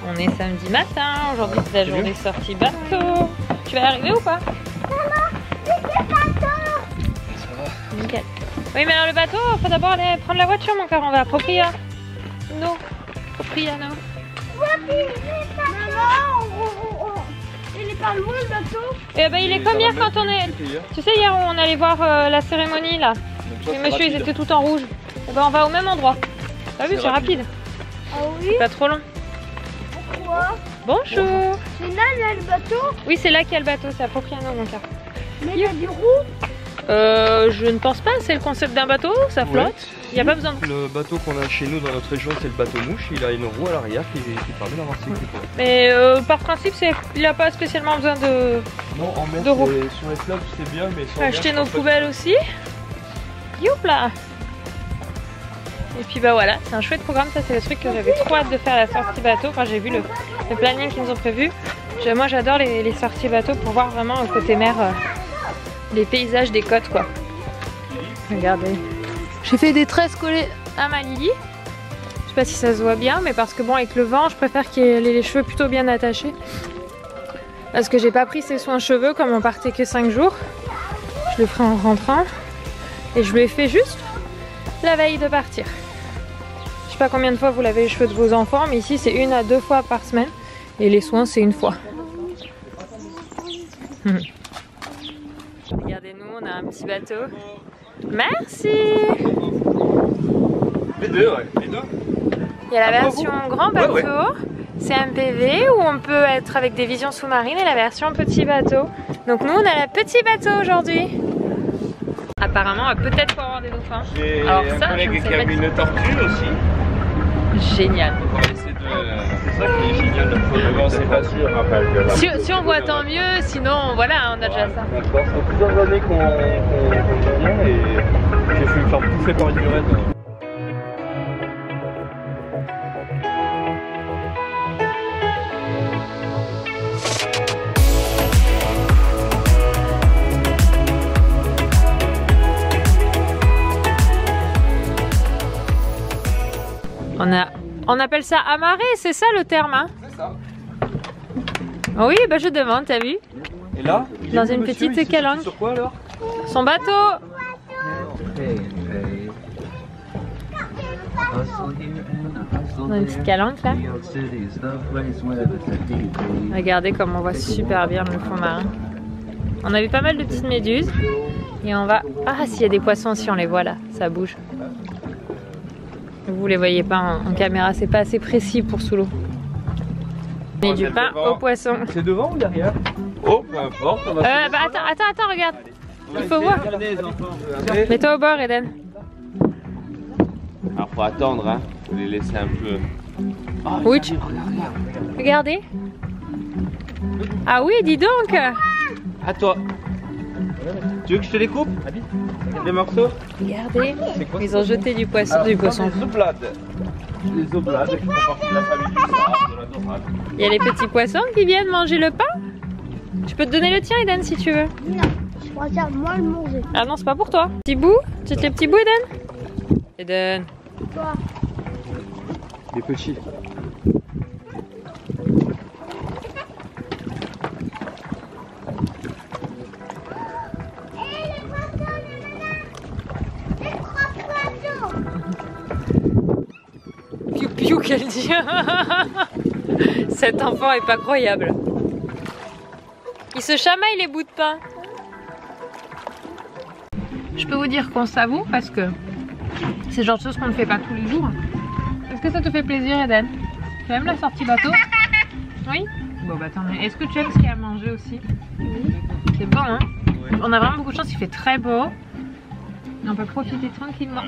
On est samedi matin, aujourd'hui c'est la journée sortie bateau. Tu vas y arriver ou pas? Maman, c'est bateau. Ça va. Nickel. Oui mais alors le bateau, faut d'abord aller prendre la voiture mon cœur, on va à Propriano. Propriano. Maman, il est pas loin le bateau. Et ben il est comme hier quand on est... Tu sais hier on allait voir la cérémonie là. Les messieurs ils étaient tout en rouge. Et ben on va au même endroit. T'as vu c'est rapide. Ah oui? C'est pas trop long. Pourquoi? Bonjour. C'est là le bateau? Oui c'est là qu'il y a le bateau, c'est à Propriano mon cœur. Mais il y a du roue? Je ne pense pas, c'est le concept d'un bateau, ça flotte. Il n'y a pas besoin de... Le bateau qu'on a chez nous dans notre région c'est le bateau mouche, il a une roue à l'arrière qui permet d'avoir ses coups. Mais par principe il n'a pas spécialement besoin de... Non en mer de roue. sur les flottes c'est bien mais sans Acheter nos poubelles aussi. Youpla. Et puis bah voilà, c'est un chouette programme, ça c'est le truc que j'avais trop hâte de faire la sortie bateau quand j'ai vu le planning qu'ils nous ont prévu. Moi j'adore les sorties bateau pour voir vraiment au côté mer les paysages des côtes quoi. Regardez. J'ai fait des tresses collées à ma Lily. Je sais pas si ça se voit bien mais parce que bon avec le vent je préfère qu'il ait les cheveux plutôt bien attachés. Parce que j'ai pas pris ses soins cheveux comme on partait que 5 jours. Je le ferai en rentrant. Et je lui ai fait juste la veille de partir. Je sais pas combien de fois vous lavez les cheveux de vos enfants, mais ici c'est 1 à 2 fois par semaine. Et les soins c'est 1 fois. Regardez-nous, on a un petit bateau. Merci. Les deux, ouais. Les deux. Il y a la version grand bateau, c'est un PV où on peut être avec des visions sous-marines et la version petit bateau. Donc nous on a la petit bateau aujourd'hui. Apparemment, peut-être pour avoir des dauphins. J'ai alors un ça, collègue qui a vu une tortue aussi. Génial. C'est ça qui est génial de photographe. C'est pas sûr. Si on voit tant mieux, sinon voilà, on a déjà ça. Ça fait plusieurs années qu'on vient et j'ai fait me faire bouffer par une murène. On appelle ça amarrer, c'est ça le terme hein? C'est ça. Oui, bah je demande, t'as vu? Et là, dans une petite calanque. Sur quoi alors? Son bateau. Dans une petite calanque là. Regardez comme on voit super bien le fond marin. On a vu pas mal de petites méduses. Et on va... Ah, s'il y a des poissons aussi, on les voit là, ça bouge. Vous les voyez pas en caméra, c'est pas assez précis pour sous l'eau. Et du pain aux poissons. C'est devant ou derrière? Oh, peu importe. On va bah attends, regarde. Il faut voir. Mets-toi au bord, Eden. Alors faut attendre, hein. Faut les laisser un peu. Oh, oui, regardez. Ah oui, dis donc. À toi. Tu veux que je te les coupe? Les morceaux? Regardez, ils ont jeté du poisson. Les oblades. Les oblades qui font partie de la famille du sarde, de la dorade. Il y a les petits poissons qui viennent manger le pain. Je peux te donner le tien, Eden, si tu veux. Non, je préfère moi le manger. Ah non, c'est pas pour toi. Petit bout? Tu te les petits bouts, Eden? Eden. Toi. Les petits. Piou piou qu'elle dit. Cet enfant est pas croyable. Il se chamaille les bouts de pain. Je peux vous dire qu'on savoure parce que c'est le genre de choses qu'on ne fait pas tous les jours. Est-ce que ça te fait plaisir, Eden? Tu aimes la sortie bateau? Oui? Bon bah attends, mais est-ce que tu aimes ce qu'il y a à manger aussi? Oui. C'est bon hein? Oui. On a vraiment beaucoup de chance, il fait très beau. On peut profiter tranquillement.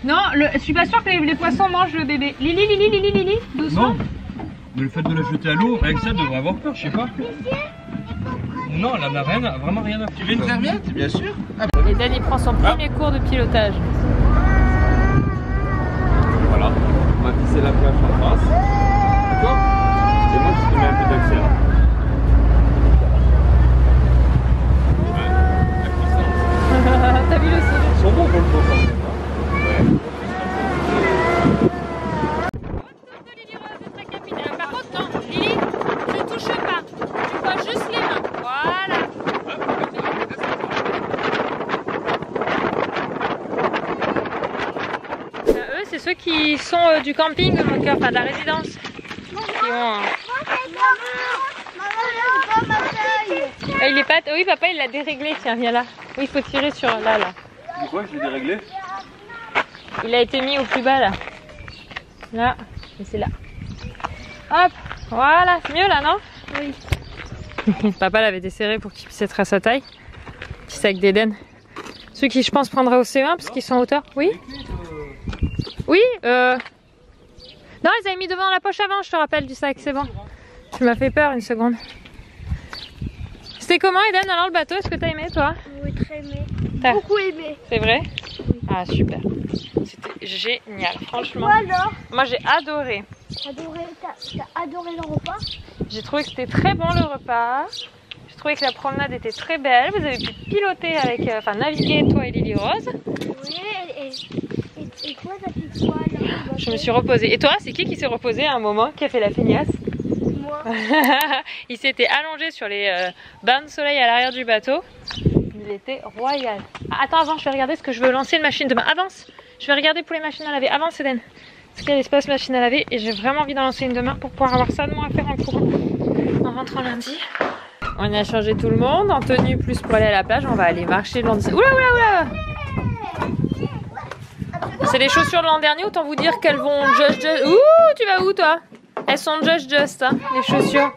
Non, je suis pas sûre que les poissons mangent le bébé. Lili, doucement. Non. Mais le fait de la jeter à l'eau, avec ça, elle devrait avoir peur, je sais pas. Non, elle n'a rien, vraiment rien à faire. Tu veux une serviette? Bien sûr. Eden il prend son premier cours de pilotage. Voilà, on va tisser la planche en face. D'accord? Et moi je te mets un peu d'accélère. T'as vu le son? Ils sont bons pour le coup quand même. De Lily Rose, très capitaine. qui sont du camping, mon cœur, enfin de la résidence. Qui ont, il est pas... Oui, papa, il l'a déréglé. Tiens, viens là. Oui, il faut tirer sur là. Pourquoi je l'ai déréglé? Il a été mis au plus bas là. Là, et c'est là. Hop, voilà, c'est mieux là, non? Oui. Papa l'avait desserré pour qu'il puisse être à sa taille. Petit sac d'Éden. Ceux qui, je pense, prendra au CE1 parce qu'ils sont en hauteur. Oui? Oui, non, ils avaient mis devant la poche avant, je te rappelle du sac, c'est bon. Tu m'as fait peur une seconde. C'était comment, Eden, alors le bateau? Est-ce que t'as aimé, toi? Oui, très aimé. Beaucoup aimé. C'est vrai? Ah, super. C'était génial, franchement. Toi alors? Moi, j'ai adoré. T'as adoré le repas? J'ai trouvé que c'était très bon le repas. J'ai trouvé que la promenade était très belle. Vous avez pu piloter avec, enfin naviguer, toi et Lily Rose. Oui, et toi, t'as fait quoi là? Je me suis reposée. Et toi, c'est qui s'est reposé à un moment, qui a fait la feignasse? Moi. Il s'était allongé sur les bains de soleil à l'arrière du bateau. Il était royal. Ah, attends, avant, je vais regarder ce que je veux lancer une machine demain. Avance! Je vais regarder pour les machines à laver. Avance, Eden. Parce qu'il y a l'espace machine à laver et j'ai vraiment envie d'en lancer une demain pour pouvoir avoir ça de moi à faire en courant en rentrant lundi. On a changé tout le monde en tenue plus pour aller à la plage. On va aller marcher le long de... Oula, oula, oula! C'est les chaussures de l'an dernier, autant vous dire qu'elles vont just. Ouh, tu vas où toi? Elles sont just, hein, les chaussures.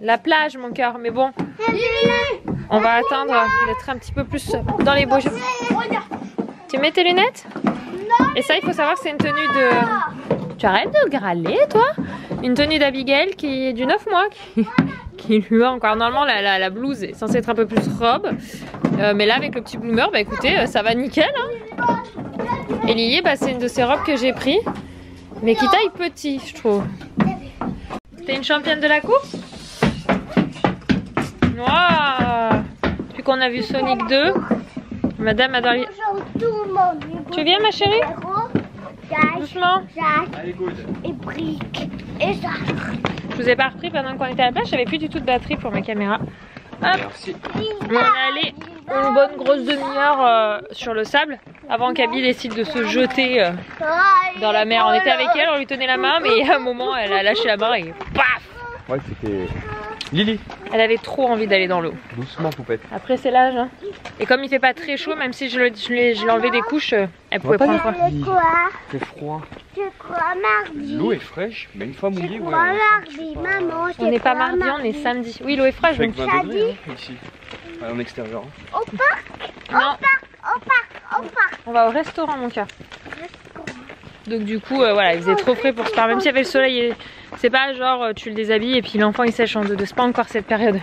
La plage, mon cœur, mais bon. On va attendre d'être un petit peu plus dans les beaux jours. Tu mets tes lunettes? Et ça, il faut savoir que c'est une tenue de... Tu arrêtes de grâler, toi? Une tenue d'Abigail qui est du 9 mois, qui lui va encore. Normalement, la blouse est censée être un peu plus robe. Mais là, avec le petit bloomer, bah écoutez, ça va nickel. Hein. Et Lily, bah, c'est une de ces robes que j'ai pris, mais qui taille petit, je trouve. T'es une championne de la course? Wow. Depuis qu'on a vu Sonic 2, madame adore les... Tu viens, ma chérie? Doucement. Et briques. Et ça. Je vous ai pas repris pendant qu'on était à la plage, j'avais plus du tout de batterie pour ma caméra. Hop. Merci. On est allé une bonne grosse demi-heure sur le sable avant qu'Abby décide de se jeter dans la mer. On était avec elle, on lui tenait la main, mais à un moment elle a lâché la main et paf! Ouais, c'était Lily. Elle avait trop envie d'aller dans l'eau. Doucement, poupette. Après c'est l'âge. Hein. Et comme il fait pas très chaud, même si je l'ai enlevé des couches, elle pouvait prendre froid. C'est quoi? C'est froid. C'est quoi mardi? L'eau est fraîche, mais une fois mouillée, ouais. Quoi mardi, maman? On n'est pas mardi, on est samedi. Oui, l'eau est fraîche. Avec Donc... 20 degrés hein, ici, en extérieur. Hein. Au parc? Non, Au parc. on va au restaurant, mon cœur. Donc du coup, voilà, il faisait trop frais pour se faire. Même s'il y avait le soleil, c'est pas genre tu le déshabilles et puis l'enfant il sèche en deux. C'est pas encore cette période.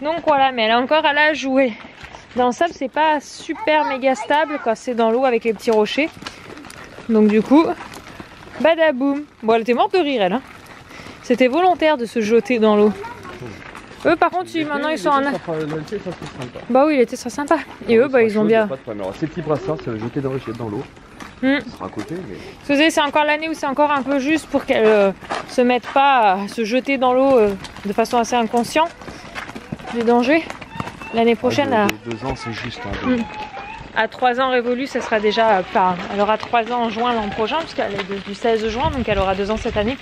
Donc voilà, mais elle est encore à la jouer. Dans le sable, c'est pas super méga stable quand c'est dans l'eau avec les petits rochers. Donc du coup, badaboum. Bon, elle était morte de rire, elle. Hein. C'était volontaire de se jeter dans l'eau. Eux, par contre, maintenant ils sont en... Bah oui, il était très sympa. Et eux, bah ils ont bien... Ces petits brassards, ça va jeter dans l'eau. Ça sera à côté, mais... Vous savez, c'est encore l'année où c'est encore un peu juste pour qu'elles se mettent pas à se jeter dans l'eau de façon assez inconsciente du danger. L'année prochaine, à 2 ans, c'est juste. Hein, à 3 ans révolus, ça sera déjà... Enfin, elle aura 3 ans en juin l'an prochain, puisqu'elle est du 16 juin, donc elle aura 2 ans cette année.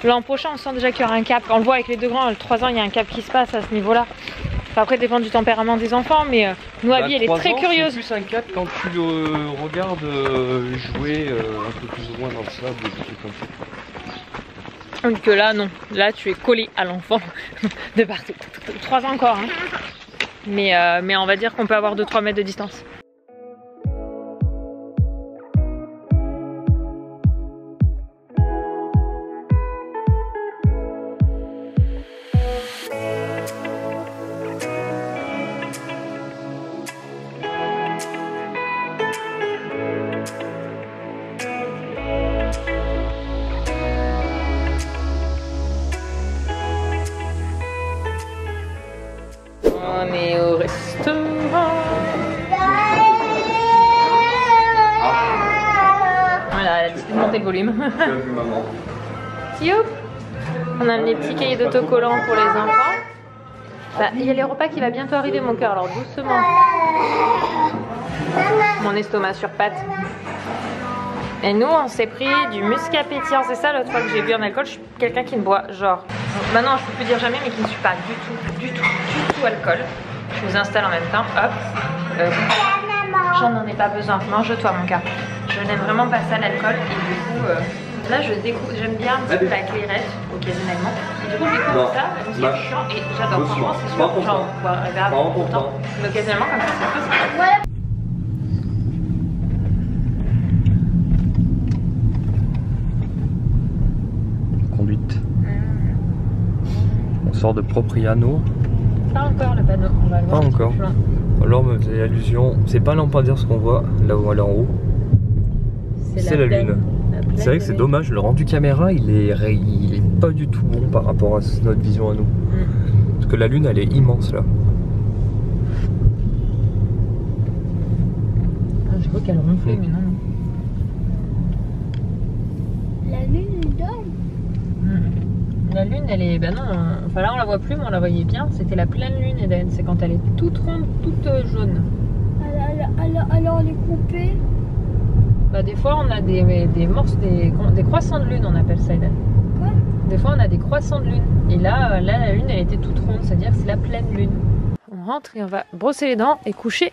L'an prochain, on sent déjà qu'il y aura un cap. On le voit avec les deux grands, 3 ans, il y a un cap qui se passe à ce niveau-là. Enfin, après, dépend du tempérament des enfants, mais nous, Abby, elle est très curieuse. C'est plus un cap quand tu le regardes jouer un peu plus ou moins dans le sable, des trucs comme ça. Donc là, non. Là, tu es collé à l'enfant de partout. 3 ans encore, hein. Mais on va dire qu'on peut avoir 2-3 mètres de distance. On est au restaurant. Voilà, elle a décidé de monter le volume. Youp. On a amené des petits cahiers d'autocollants pour les enfants. Bah, il y a les repas qui va bientôt arriver, mon cœur, alors doucement. Mon estomac sur pattes. Et nous, on s'est pris du muscat pétillant. C'est ça l'autre fois que j'ai bu en alcool. Je suis quelqu'un qui ne boit genre... Maintenant, je peux plus dire jamais, mais qui ne suis pas du tout alcool. Je vous installe en même temps. Hop. J'en ai pas besoin. Mange-toi, mon gars. Je n'aime vraiment pas ça l'alcool. Et du coup, là, je découvre. J'aime bien un petit peu la clairette, occasionnellement. Et du coup, je découvre ça, le muscat pétillant. Et j'adore. Franchement, c'est sûr. Genre, on boit un verre pourtant. Mais occasionnellement, comme ça, c'est pas. On sort de Propriano. Pas encore le panneau, on va le voir. Pas encore. Alors me faisait allusion, c'est pas lampadaire ce qu'on voit là où elle est en haut. C'est la lune. C'est vrai que c'est dommage, le rendu caméra il est pas du tout bon par rapport à notre vision à nous. Parce que la lune elle est immense là. Ah, je crois qu'elle ronflait mais non. La lune dort. La lune, elle est... Ben non, enfin là on la voit plus mais on la voyait bien. C'était la pleine lune Eden, c'est quand elle est toute ronde, toute jaune. Alors on est coupé. Bah des fois on a des morceaux, des croissants de lune on appelle ça Eden. Quoi? Des fois on a des croissants de lune. Et là la lune elle était toute ronde, c'est-à-dire que c'est la pleine lune. On rentre et on va brosser les dents et coucher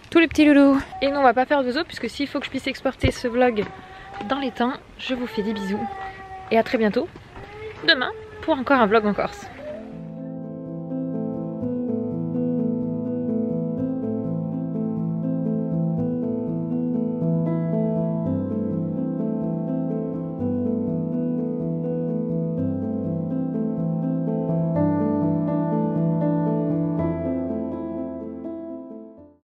tous les petits loulous. Et non on va pas faire de zozo puisque s'il faut que je puisse exporter ce vlog dans les temps, je vous fais des bisous. Et à très bientôt. Demain pour encore un vlog en Corse.